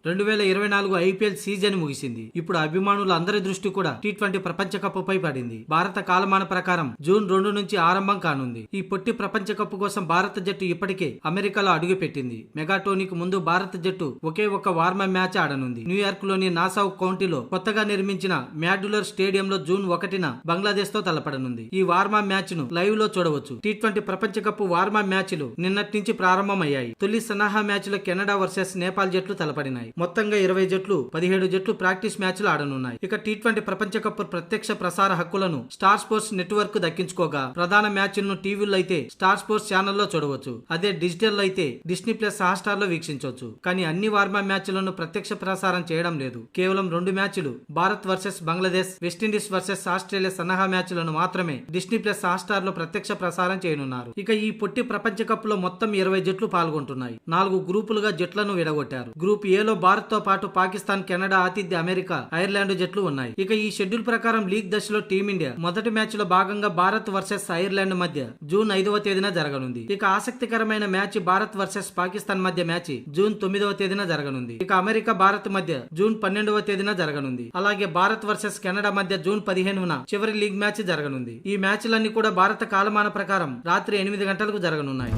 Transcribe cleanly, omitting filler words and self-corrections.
2024 IPL season ముగిసింది. ఇప్పుడు అభిమానుల అందరి దృష్టి కూడా టీ20 ప్రపంచ కప్ పై పడింది. భారత కాలమాన ప్రకారం జూన్ 2 నుంచి ఆరంభం కానుంది. ఈ పొట్టి ప్రపంచ కప్ కోసం భారత జట్టు ఇప్పటికే అమెరికాలో అడుగుపెట్టింది. మెగా టోర్నీకి ముందు భారత జట్టు ఒకే ఒక్క వార్మప్ మ్యాచ్ ఆడనుంది. న్యూయార్క్ లోని నాసావ్ కౌంటీలో కొత్తగా నిర్మించిన మ్యాడ్యులర్ స్టేడియంలో జూన్ 1న బంగ్లాదేశ్ తో తలపడనుంది. ఈ వార్మప్ మ్యాచ్ ను లైవ్ లో చూడవచ్చు. టీ20 ప్రపంచ కప్ వార్మప్ మ్యాచ్లు నిన్నటి నుంచి ప్రారంభమయ్యాయి. తొలి సన్నాహా మ్యాచ్ లో కెనడా వర్సెస్ నేపాల్ జట్లు తలపడినాయి. మొత్తంగా 20 జట్లు 17 జట్లు ప్రాక్టీస్ మ్యాచ్లు ఆడనున్నాయి. ఇక టీ20 ప్రపంచ కప్ ప్రత్యక్ష ప్రసార హక్కులను స్టార్ స్పోర్ట్స్ నెట్వర్క్ దక్కించుకోగా ప్రధాన మ్యాచ్లను టీవీలో అయితే స్టార్ స్పోర్ట్స్ ఛానల్లో చూడవచ్చు. అదే డిజిటల్ అయితే డిస్నీ ప్లస్ హాట్‌స్టార్ లో వీక్షించవచ్చు. కానీ అన్ని వార్మప్ మ్యాచ్లను ప్రత్యక్ష ప్రసారం చేయడం లేదు. కేవలం 2 మ్యాచ్లు Bharat versus Bangladesh, West Indies versus Australia సన్నాహా మ్యాచ్లను మాత్రమే డిస్నీ ప్లస్ హాట్‌స్టార్ లో ప్రత్యక్ష ప్రసారం చేయనున్నారు. ఇక ఈ పొట్టి ప్రపంచ కప్ లో మొత్తం 20 జట్లు పాల్గొంటున్నాయి. 4 గ్రూపులుగా జట్లను విడగొట్టారు. గ్రూప్ ఏ లో భారత్ తో పాటు పాకిస్తాన్, కెనడా, ఆతిథ్య అమెరికా, ఐర్లాండ్ జట్లు ఉన్నాయి. ఇక ఈ షెడ్యూల్ ప్రకారం లీగ్ దశలో టీమిండియా మొదటి మ్యాచ్ లో భాగంగా భారత్ వర్సెస్ ఐర్లాండ్ మధ్య జూన్ 5వ తేదీన జరగనుంది. ఇక ఆసక్తికరమైన మ్యాచ్ భారత్ వర్సెస్ పాకిస్తాన్ మధ్య మ్యాచ్ జూన్ 9వ తేదీన జరగనుంది. ఇక అమెరికా భారత్ మధ్య జూన్ 12వ తేదీన జరగనుంది. అలాగే భారత్ వర్సెస్ కెనడా మధ్య జూన్ 15న చివరి లీగ్ మ్యాచ్ జరగనుంది. ఈ మ్యాచ్లన్నీ కూడా భారత కాలమాన ప్రకారం రాత్రి 8 గంటలకు జరగనున్నాయి.